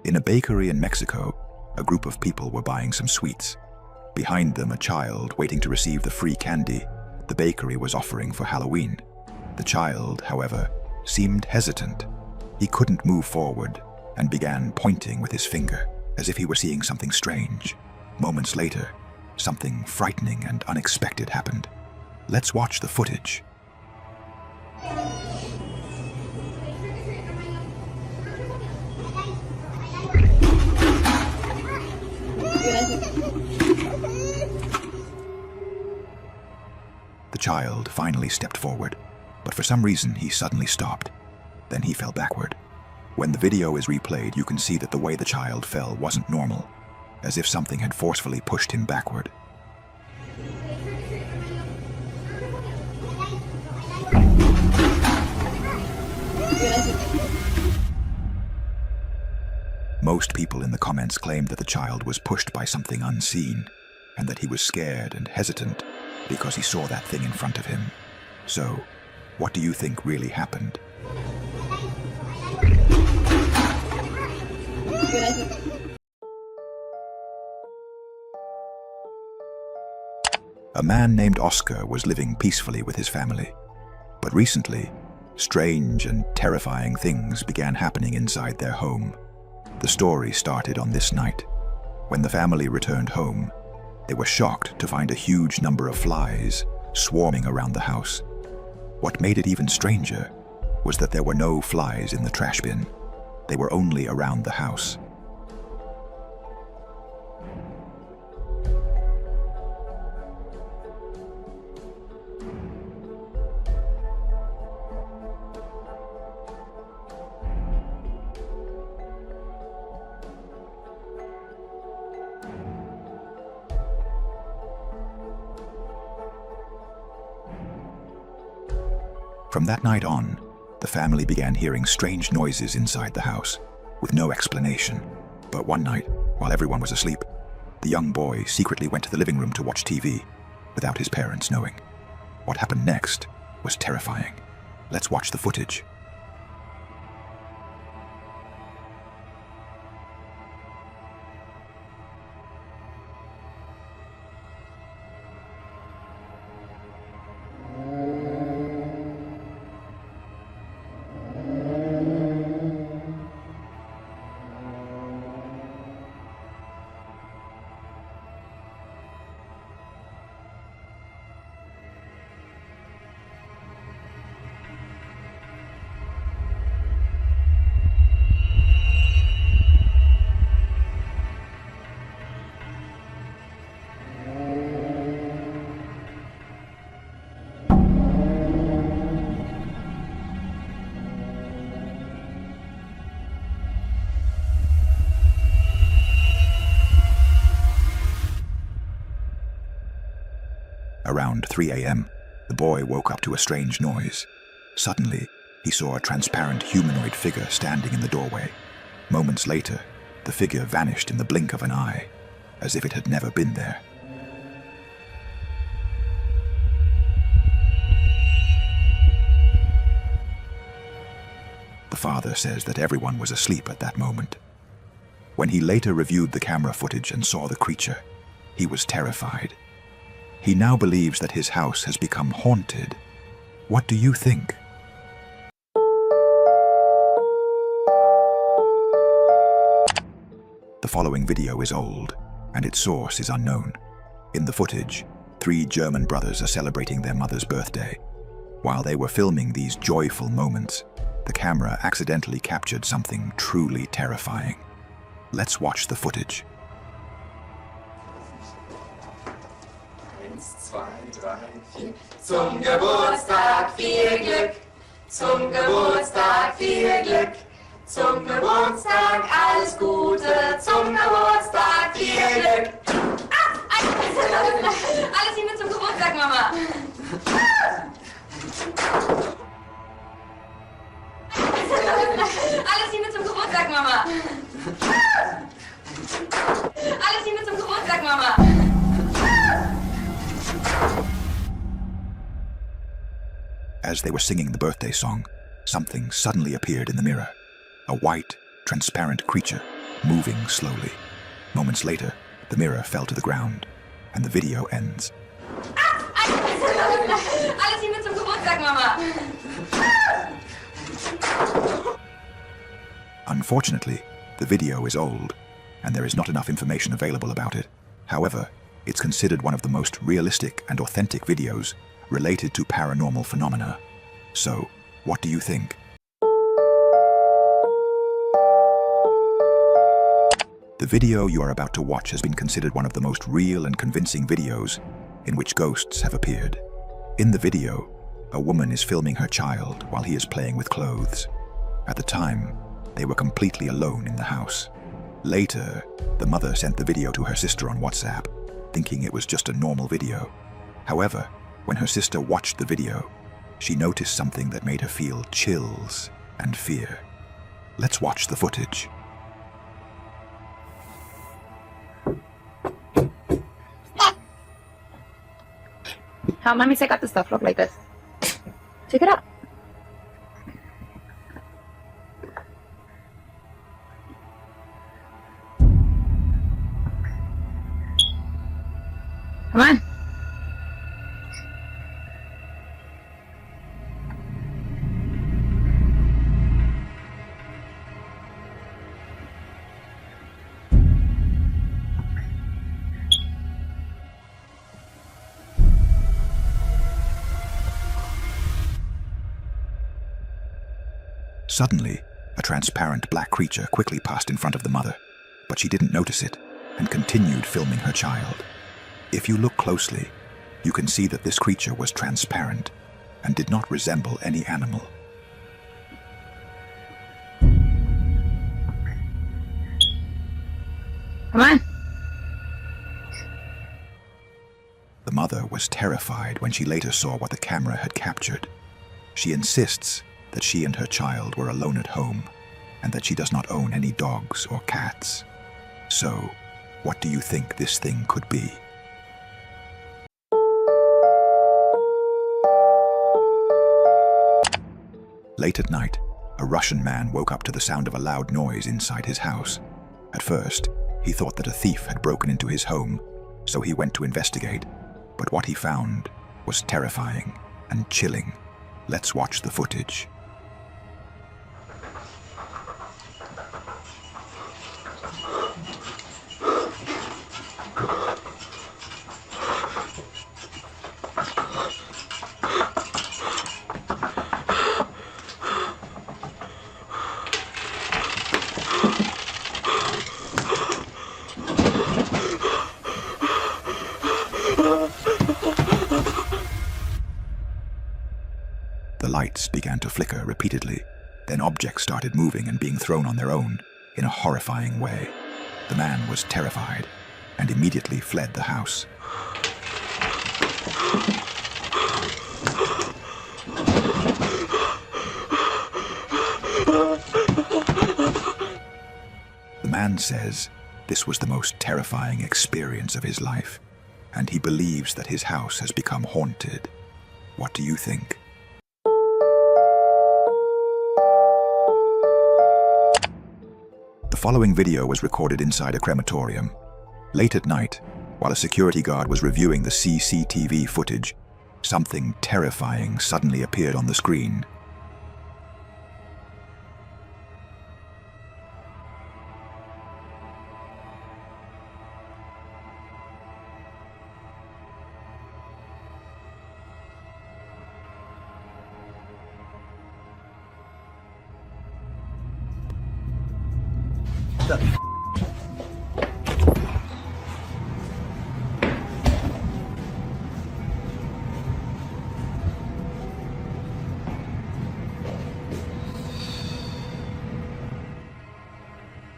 In a bakery in Mexico, a group of people were buying some sweets. Behind them, a child waiting to receive the free candy the bakery was offering for Halloween. The child, however, seemed hesitant. He couldn't move forward and began pointing with his finger, as if he were seeing something strange. Moments later, something frightening and unexpected happened. Let's watch the footage. The child finally stepped forward, but for some reason he suddenly stopped. Then he fell backward. When the video is replayed, you can see that the way the child fell wasn't normal, as if something had forcefully pushed him backward. Most people in the comments claimed that the child was pushed by something unseen, and that he was scared and hesitant because he saw that thing in front of him. So, what do you think really happened? A man named Oscar was living peacefully with his family. But recently, strange and terrifying things began happening inside their home. The story started on this night. When the family returned home, they were shocked to find a huge number of flies swarming around the house. What made it even stranger was that there were no flies in the trash bin. They were only around the house. From that night on, the family began hearing strange noises inside the house, with no explanation. But one night, while everyone was asleep, the young boy secretly went to the living room to watch TV, without his parents knowing. What happened next was terrifying. Let's watch the footage. Around 3 a.m., the boy woke up to a strange noise. Suddenly, he saw a transparent humanoid figure standing in the doorway. Moments later, the figure vanished in the blink of an eye, as if it had never been there. The father says that everyone was asleep at that moment. When he later reviewed the camera footage and saw the creature, he was terrified. He now believes that his house has become haunted. What do you think? The following video is old, and its source is unknown. In the footage, 3 German brothers are celebrating their mother's birthday. While they were filming these joyful moments, the camera accidentally captured something truly terrifying. Let's watch the footage. 1, 2, 3, 4. Zum Geburtstag viel Glück, zum Geburtstag viel Glück, zum Geburtstag alles Gute, zum Geburtstag viel Glück. Alles Liebe zum Geburtstag, Mama. Alles Liebe zum Geburtstag, Mama. Alles Liebe zum Geburtstag, Mama. As they were singing the birthday song, something suddenly appeared in the mirror. A white, transparent creature, moving slowly. Moments later, the mirror fell to the ground, and the video ends. Alles Liebe zum Geburtstag, Mama. Unfortunately, the video is old, and there is not enough information available about it. However, it's considered one of the most realistic and authentic videos related to paranormal phenomena. So, what do you think? The video you are about to watch has been considered one of the most real and convincing videos in which ghosts have appeared. In the video, a woman is filming her child while he is playing with clothes. At the time, they were completely alone in the house. Later, the mother sent the video to her sister on WhatsApp, thinking it was just a normal video. However, when her sister watched the video, she noticed something that made her feel chills and fear. Let's watch the footage. How many I got the stuff look like this? Check it out. Come on. Suddenly, a transparent black creature quickly passed in front of the mother, but she didn't notice it and continued filming her child. If you look closely, you can see that this creature was transparent and did not resemble any animal. Come on. The mother was terrified when she later saw what the camera had captured. She insists that she and her child were alone at home and that she does not own any dogs or cats. So, what do you think this thing could be? Late at night, a Russian man woke up to the sound of a loud noise inside his house. At first, he thought that a thief had broken into his home, so he went to investigate. But what he found was terrifying and chilling. Let's watch the footage. The lights began to flicker repeatedly. Then objects started moving and being thrown on their own in a horrifying way. The man was terrified and immediately fled the house. The man says this was the most terrifying experience of his life, and he believes that his house has become haunted. What do you think? The following video was recorded inside a crematorium. Late at night, while a security guard was reviewing the CCTV footage, something terrifying suddenly appeared on the screen.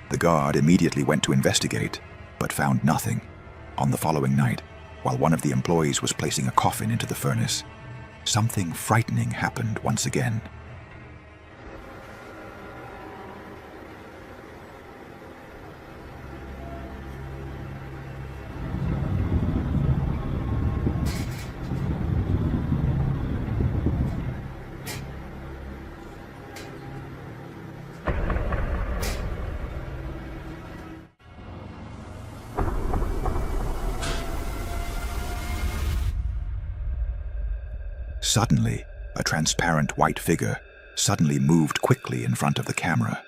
The guard immediately went to investigate, but found nothing. On the following night, while one of the employees was placing a coffin into the furnace, something frightening happened once again. Suddenly, a transparent white figure suddenly moved quickly in front of the camera.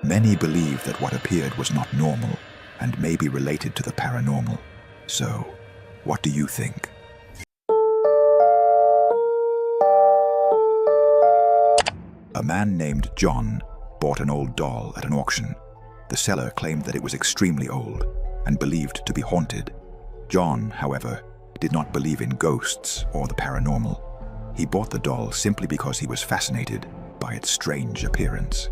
Many believe that what appeared was not normal and may be related to the paranormal. So, what do you think? A man named John bought an old doll at an auction. The seller claimed that it was extremely old and believed to be haunted. John, however, did not believe in ghosts or the paranormal. He bought the doll simply because he was fascinated by its strange appearance.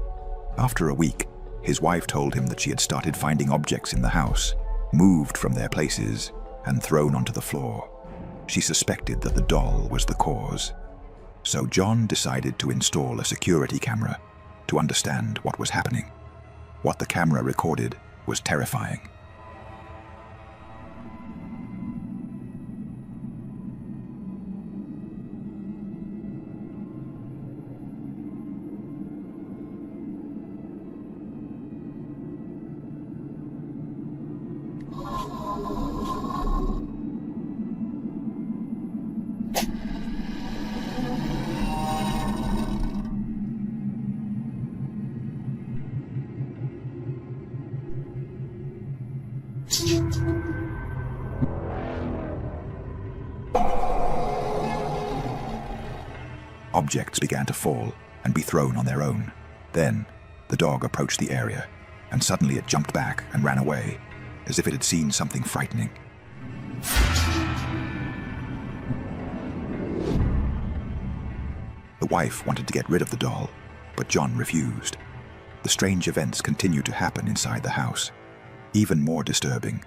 After a week, his wife told him that she had started finding objects in the house, moved from their places, and thrown onto the floor. She suspected that the doll was the cause. So John decided to install a security camera to understand what was happening. What the camera recorded was terrifying. Objects began to fall and be thrown on their own. Then, the dog approached the area, and suddenly it jumped back and ran away, as if it had seen something frightening. The wife wanted to get rid of the doll, but John refused. The strange events continued to happen inside the house. Even more disturbing,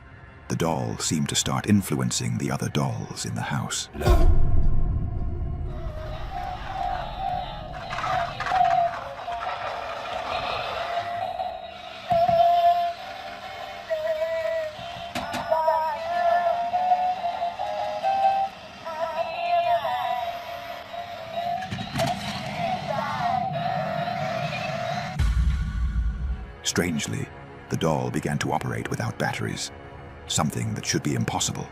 the doll seemed to start influencing the other dolls in the house. Strangely, the doll began to operate without batteries, something that should be impossible.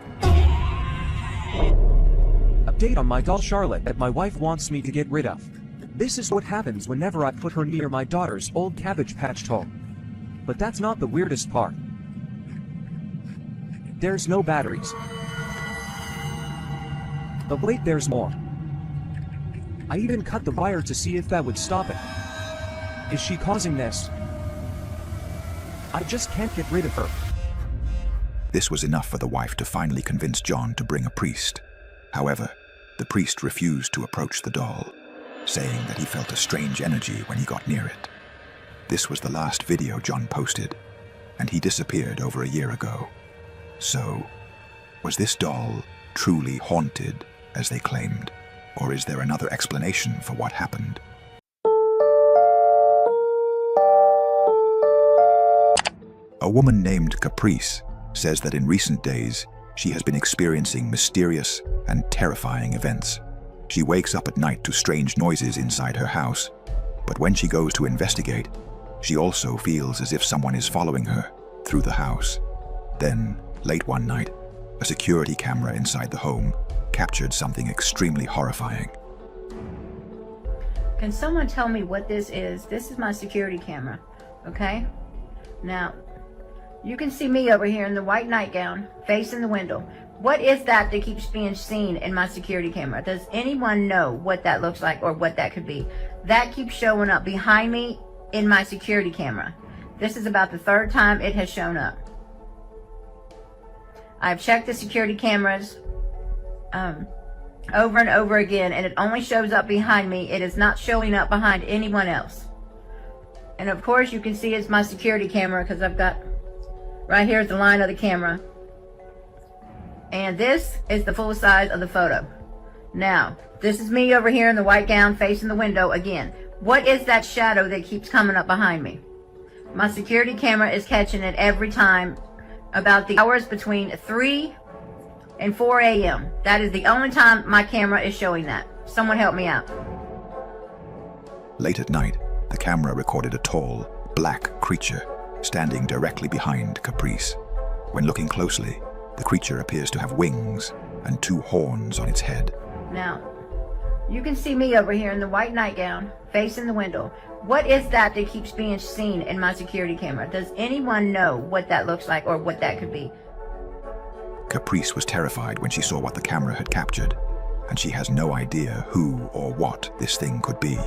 Update on my doll Charlotte that my wife wants me to get rid of. This is what happens whenever I put her near my daughter's old Cabbage Patch doll. But that's not the weirdest part. There's no batteries. But wait, there's more. I even cut the wire to see if that would stop it. Is she causing this? I just can't get rid of her. This was enough for the wife to finally convince John to bring a priest. However, the priest refused to approach the doll, saying that he felt a strange energy when he got near it. This was the last video John posted, and he disappeared over a year ago. So, was this doll truly haunted, as they claimed, or is there another explanation for what happened? A woman named Caprice says that in recent days, she has been experiencing mysterious and terrifying events. She wakes up at night to strange noises inside her house, but when she goes to investigate, she also feels as if someone is following her through the house. Then, late one night, a security camera inside the home captured something extremely horrifying. Can someone tell me what this is? This is my security camera, okay? Now, you can see me over here in the white nightgown, facing the window. What is that keeps being seen in my security camera? Does anyone know what that looks like or what that could be? That keeps showing up behind me in my security camera. This is about the third time it has shown up. I've checked the security cameras over and over again, and it only shows up behind me. It is not showing up behind anyone else. And of course, you can see it's my security camera because I've got right here is the line of the camera. And this is the full size of the photo. Now, this is me over here in the white gown facing the window again. What is that shadow that keeps coming up behind me? My security camera is catching it every time about the hours between 3 and 4 a.m. That is the only time my camera is showing that. Someone help me out. Late at night, the camera recorded a tall, black creature standing directly behind Caprice. When looking closely, the creature appears to have wings and 2 horns on its head. Now, You can see me over here in the white nightgown, facing the window. What is that keeps being seen in my security camera? Does anyone know what that looks like or what that could be? Caprice was terrified when she saw what the camera had captured, and she has no idea who or what this thing could be.